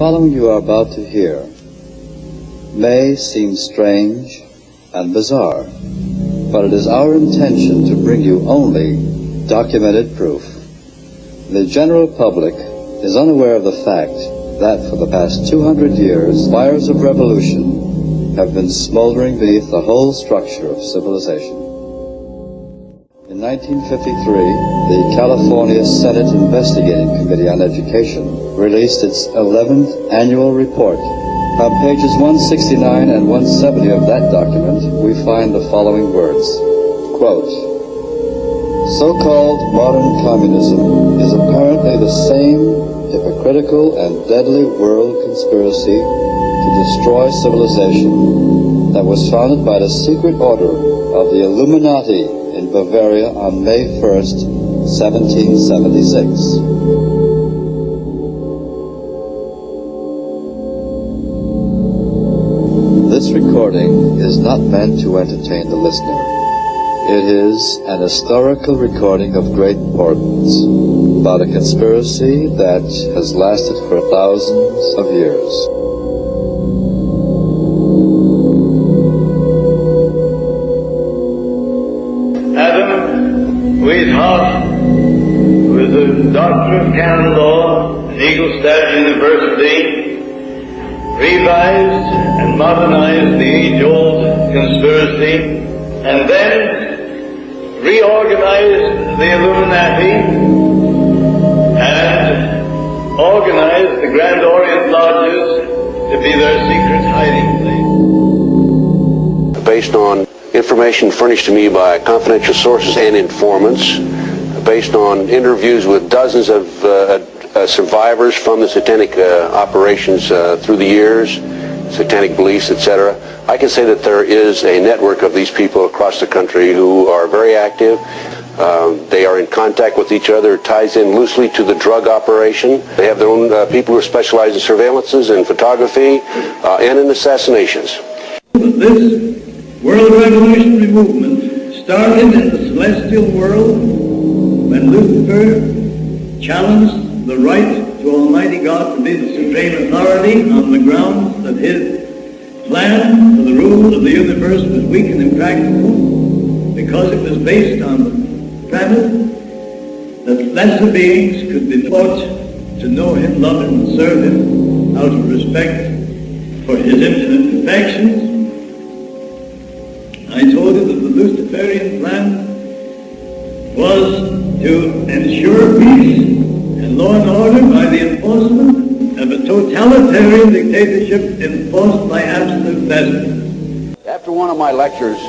following you are about to hear may seem strange and bizarre, but it is our intention to bring you only documented proof. The general public is unaware of the fact that for the past 200 years, fires of revolution have been smoldering beneath the whole structure of civilization. In 1953, the California Senate Investigating Committee on Education released its 11th annual report. On pages 169 and 170 of that document, we find the following words, quote, "So-called modern communism is apparently the same hypocritical and deadly world conspiracy to destroy civilization that was founded by the secret order of the Illuminati in Bavaria on May 1st, 1776. This recording is not meant to entertain the listener. It is an historical recording of great importance about a conspiracy that has lasted for thousands of years. Adam Weishaupt, who is a doctor of canon law at Ingolstadt University, revised and modernized the age-old conspiracy, and then reorganized the Illuminati and organized the Grand Orient Lodges to be their secret hiding place. Based on information furnished to me by confidential sources and informants, based on interviews with dozens of survivors from the satanic operations through the years, satanic beliefs, etc., I can say that there is a network of these people across the country who are very active. They are in contact with each other. It ties in loosely to the drug operation. They have their own people who specialize in surveillances and photography and in assassinations. This world revolutionary movement started in the celestial world when Lucifer challenged the right to Almighty God to be the supreme authority on the grounds that his plan for the rule of the universe was weak and impractical, because it was based on the premise that lesser beings could be taught to know him, love him, and serve him out of respect for his infinite perfections. I told you that the Luciferian plan was to ensure peace and law and order by the enforcement of a totalitarian dictatorship enforced by absolute despotism. After one of my lectures,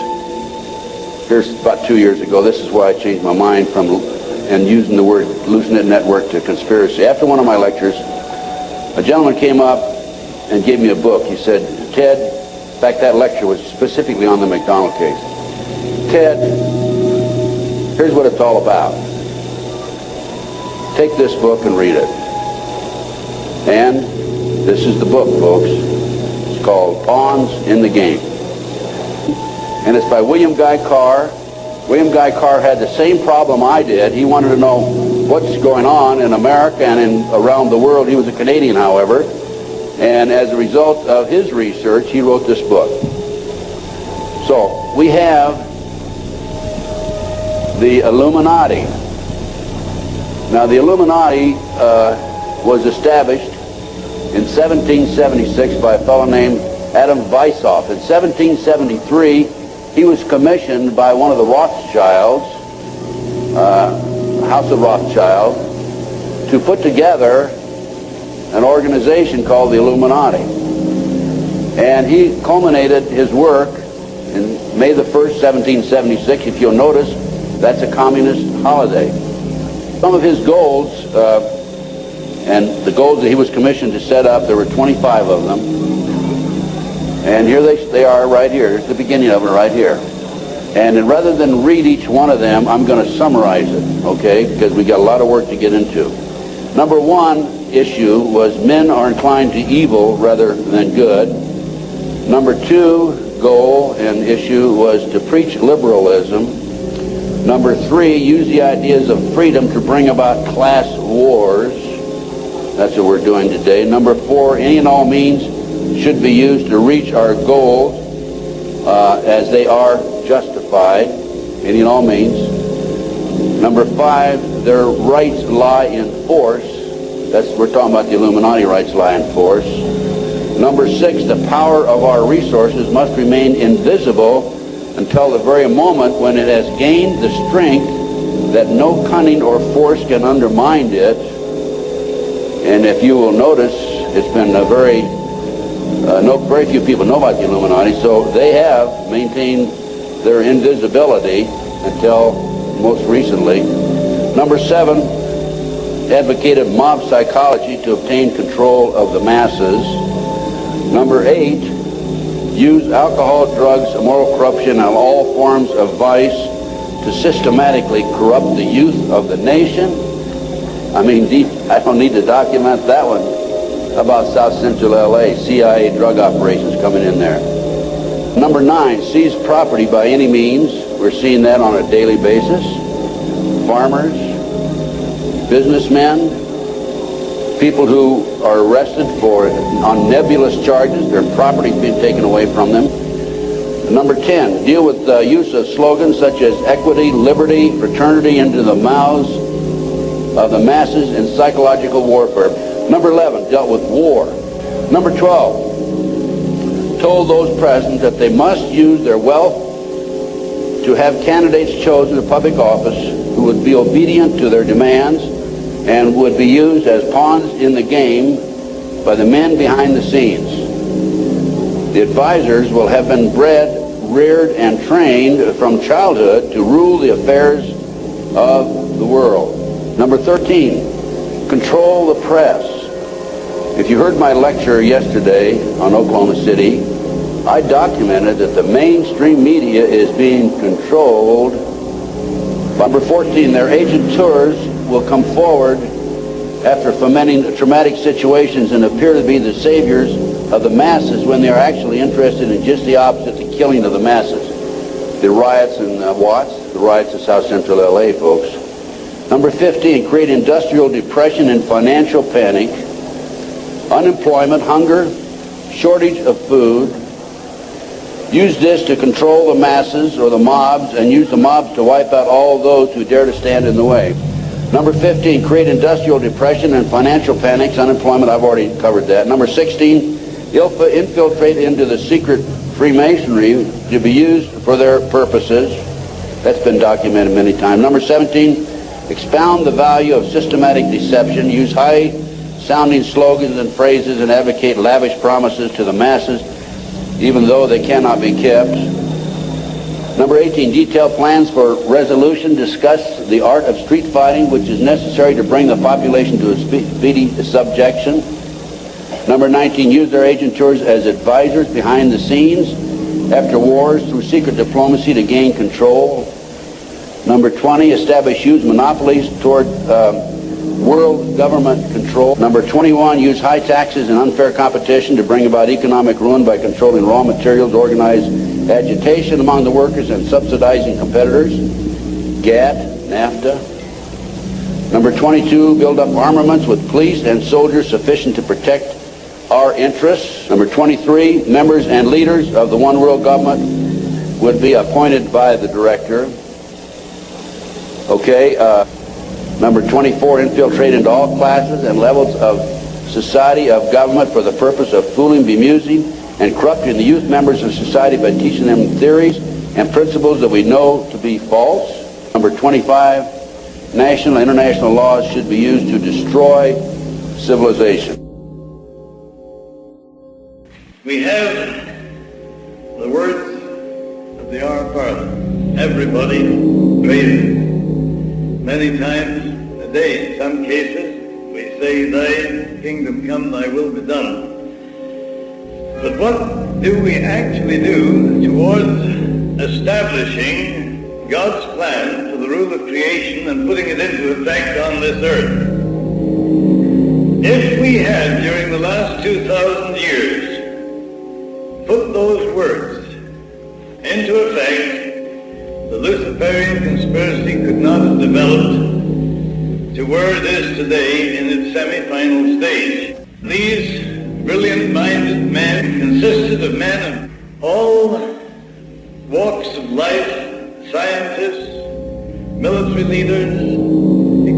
here's about 2 years ago, this is why I changed my mind from and using the word hallucinate network to conspiracy. After one of my lectures, a gentleman came up and gave me a book. He said, "Ted," in fact, that lecture was specifically on the McDonald case. "Ted, here's what it's all about. Take this book and read it." And this is the book, folks. It's called Pawns in the Game. And it's by William Guy Carr. William Guy Carr had the same problem I did. He wanted to know what's going on in America and around the world. He was a Canadian, however. And as a result of his research, he wrote this book. So we have the Illuminati. Now, the Illuminati was established in 1776 by a fellow named Adam Weishaupt. In 1773, he was commissioned by one of the Rothschilds, House of Rothschild, to put together an organization called the Illuminati. And he culminated his work in May the 1st, 1776. If you'll notice, that's a communist holiday. Some of his goals, and the goals that he was commissioned to set up, there were 25 of them. And here they are right here. Here's the beginning of it right here. And rather than read each one of them, I'm going to summarize it, okay? Because we got a lot of work to get into. Number one issue was men are inclined to evil rather than good. Number two goal and issue was to preach liberalism. Number three, use the ideas of freedom to bring about class wars. That's what we're doing today. Number 4, any and all means should be used to reach our goals as they are justified. Any and all means. Number 5, their rights lie in force. We're talking about the Illuminati rights lie in force. Number 6, the power of our resources must remain invisible until the very moment when it has gained the strength that no cunning or force can undermine it. And if you will notice, it's been very few people know about the Illuminati, so they have maintained their invisibility until most recently. Number 7, advocated mob psychology to obtain control of the masses. Number 8, use alcohol, drugs, moral corruption, and all forms of vice to systematically corrupt the youth of the nation. I mean, I don't need to document that one. How about South Central LA, CIA drug operations coming in there. Number 9, seize property by any means. We're seeing that on a daily basis. Farmers, businessmen, people who are arrested on nebulous charges, their property being taken away from them. Number 10, deal with the use of slogans such as equity, liberty, fraternity into the mouths of the masses in psychological warfare. Number 11, dealt with war. Number 12, told those present that they must use their wealth to have candidates chosen to public office who would be obedient to their demands and would be used as pawns in the game by the men behind the scenes. The advisors will have been bred, reared, and trained from childhood to rule the affairs of the world. Number 13, control the press. If you heard my lecture yesterday on Oklahoma City, I documented that the mainstream media is being controlled. Number 14, their agenteurs will come forward after fomenting traumatic situations and appear to be the saviors of the masses when they are actually interested in just the opposite, the killing of the masses. The riots in Watts, the riots in South Central LA, folks. Number 15, create industrial depression and financial panic, unemployment, hunger, shortage of food. Use this to control the masses or the mobs, and use the mobs to wipe out all those who dare to stand in the way. Number 15, create industrial depression and financial panics, unemployment, I've already covered that. Number 16, infiltrate into the secret Freemasonry to be used for their purposes. That's been documented many times. Number 17, expound the value of systematic deception, use high-sounding slogans and phrases, and advocate lavish promises to the masses, even though they cannot be kept. Number 18, detail plans for resolution, discuss the art of street fighting, which is necessary to bring the population to a speedy subjection. Number 19, use their agentures as advisors behind the scenes after wars through secret diplomacy to gain control. Number 20, establish huge monopolies toward world government control. Number 21, use high taxes and unfair competition to bring about economic ruin by controlling raw materials, organize agitation among the workers, and subsidizing competitors. GATT, NAFTA. Number 22, build up armaments with police and soldiers sufficient to protect our interests. Number 23, members and leaders of the one world government would be appointed by the director. Okay, number 24, infiltrate into all classes and levels of society, of government, for the purpose of fooling, bemusing, and corrupting the youth members of society by teaching them theories and principles that we know to be false. Number 25, national and international laws should be used to destroy civilization. We have the words of the Our Father. Everybody prays many times a day. In some cases, we say, thy kingdom come, thy will be done. But what do we actually do towards establishing God's plan for the rule of creation and putting it into effect on this earth? If we had, during the last 2,000 years, put those words into effect, the Luciferian conspiracy could not have developed to word is today in its semi-final stage. These brilliant-minded men consisted of men of all walks of life, scientists, military leaders,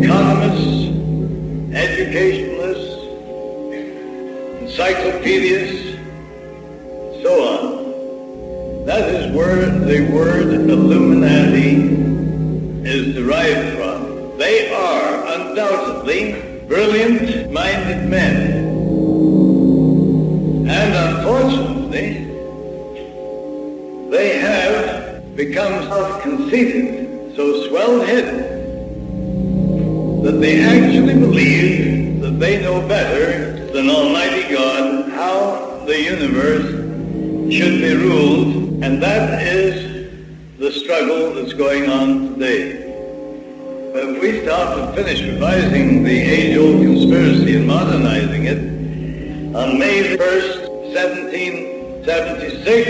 economists, educationalists, encyclopedists, so on. That is where the word Illuminati is derived from. They are undoubtedly brilliant-minded men. And unfortunately, they have become self-conceited, so swell-headed, that they actually believe that they know better than Almighty God how the universe should be ruled, and that is the struggle that's going on today. But if we stop and finish revising the age-old conspiracy and modernizing it, on May 1st, 1776,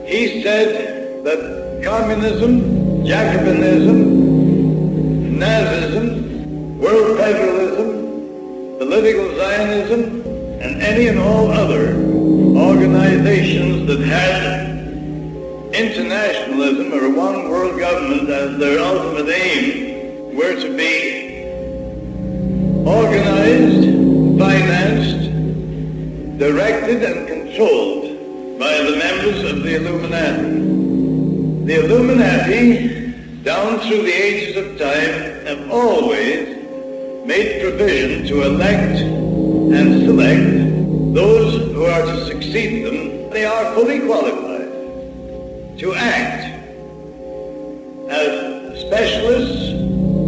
he said that communism, Jacobinism, Nazism, world federalism, political Zionism, and any and all other organizations that had internationalism or one world government as their ultimate aim were to be organized, financed, directed, and controlled by the members of the Illuminati. The Illuminati, down through the ages of time, have always made provision to elect and select those who are to succeed them. They are fully qualified to act as specialists,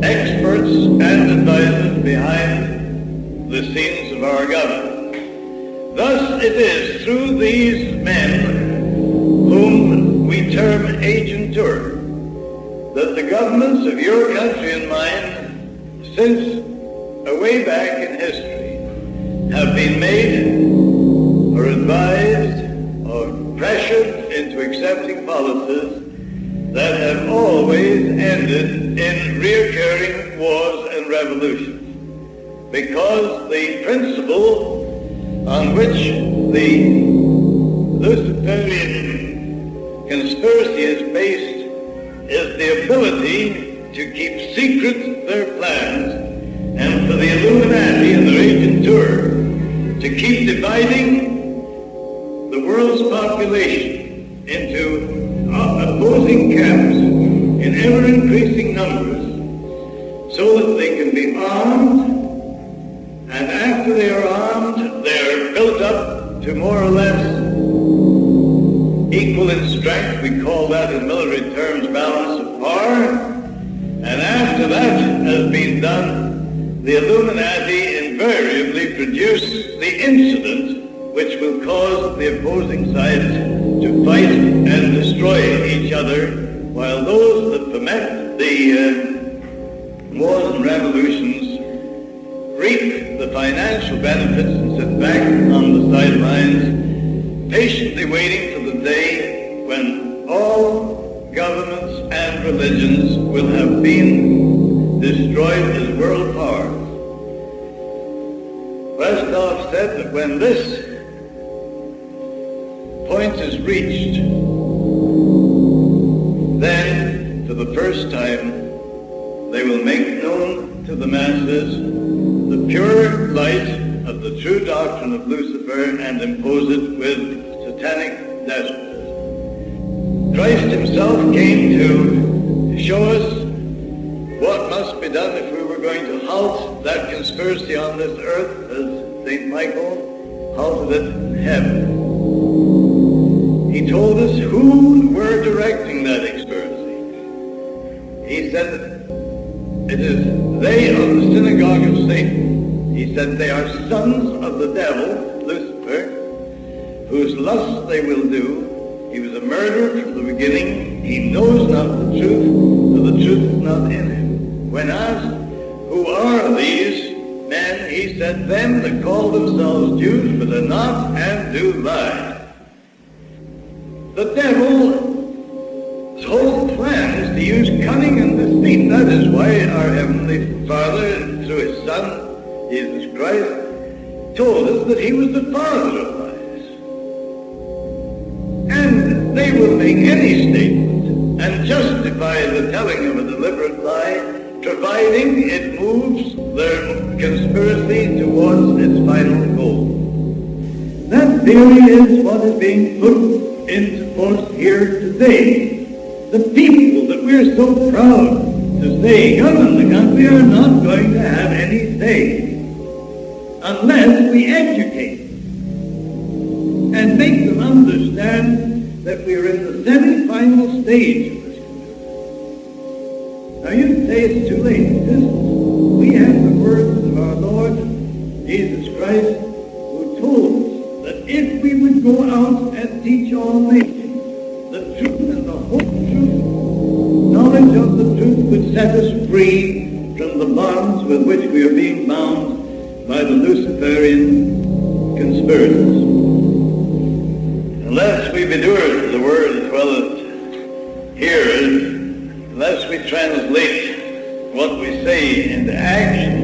experts, and advisors behind the scenes of our government. Thus it is through these men, whom we term agentur, that the governments of your country and mine, since way back in history, have been made or advised or pressured into accepting policies that have always ended in recurring wars and revolutions. Because the principle on which the Luciferian conspiracy is based is the ability to keep secret their plans, and for the Illuminati and their agentur to keep dividing the world's population into opposing camps in ever-increasing numbers so that they can be armed, and after they are armed, they're built up to more or less equal in strength. We call that in military terms balance of power. And after that has been done, the Illuminati invariably produce the incident which will cause the opposing sides to fight and destroy each other, while those that foment the wars and revolutions reap the financial benefits and sit back on the sidelines, patiently waiting for the day when all governments and religions will have been destroyed as world powers. Westoff said that when this point is reached, then, for the first time, they will make known to the masses the pure light of the true doctrine of Lucifer and impose it with satanic despotism. Christ himself came to show us what must be done if we were going to halt that conspiracy on this earth, as St. Michael halted it in heaven. He told us who were directing that conspiracy. He said that it is they of the synagogue of Satan. He said they are sons of the devil, Lucifer, whose lusts they will do. He was a murderer from the beginning. He knows not the truth, for the truth is not in him. When asked, who are these men, he said, them that call themselves Jews, but are not, and do lie. The devil's whole plan is to use cunning and deceit. That is why our Heavenly Father, through His Son, Jesus Christ, told us that He was the father of lies. And they will make any statement and justify the telling of a deliberate lie, providing it moves their conspiracy towards its final goal. That theory is what is being put into force here today. The people that we're so proud to say govern the country are not going to have any say unless we educate and make them understand that we are in the semi-final stage of this conspiracy. Now you say it's too late. We have the words of our Lord Jesus Christ, who told us that if we would go out and teach all nations the truth and the whole truth, knowledge of the truth would set us free from the bonds with which we are being bound by the Luciferian conspirators. Unless we endure the word as well as hearers, unless we translate what we say into action,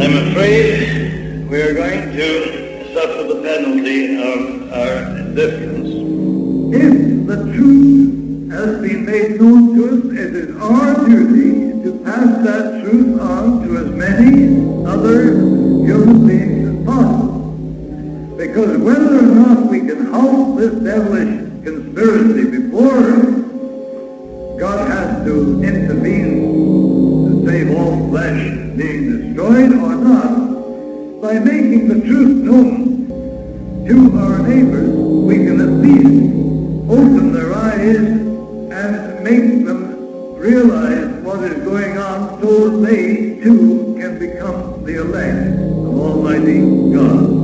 I'm afraid we are going to suffer the penalty of our indifference. If the truth has been made known to us, it is our duty to pass that truth on to as many other human beings as possible. Because whether or not we can halt this devilish conspiracy before God has to intervene to save all flesh being destroyed or not, by making the truth known to our neighbors, we can at least open their eyes and make them realize what is going on so they too can become the elect of Almighty God.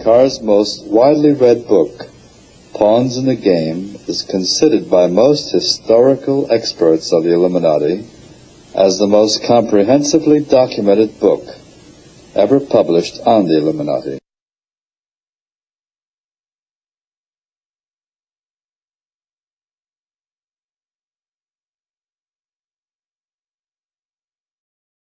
Carr's most widely read book, Pawns in the Game, is considered by most historical experts of the Illuminati as the most comprehensively documented book ever published on the Illuminati.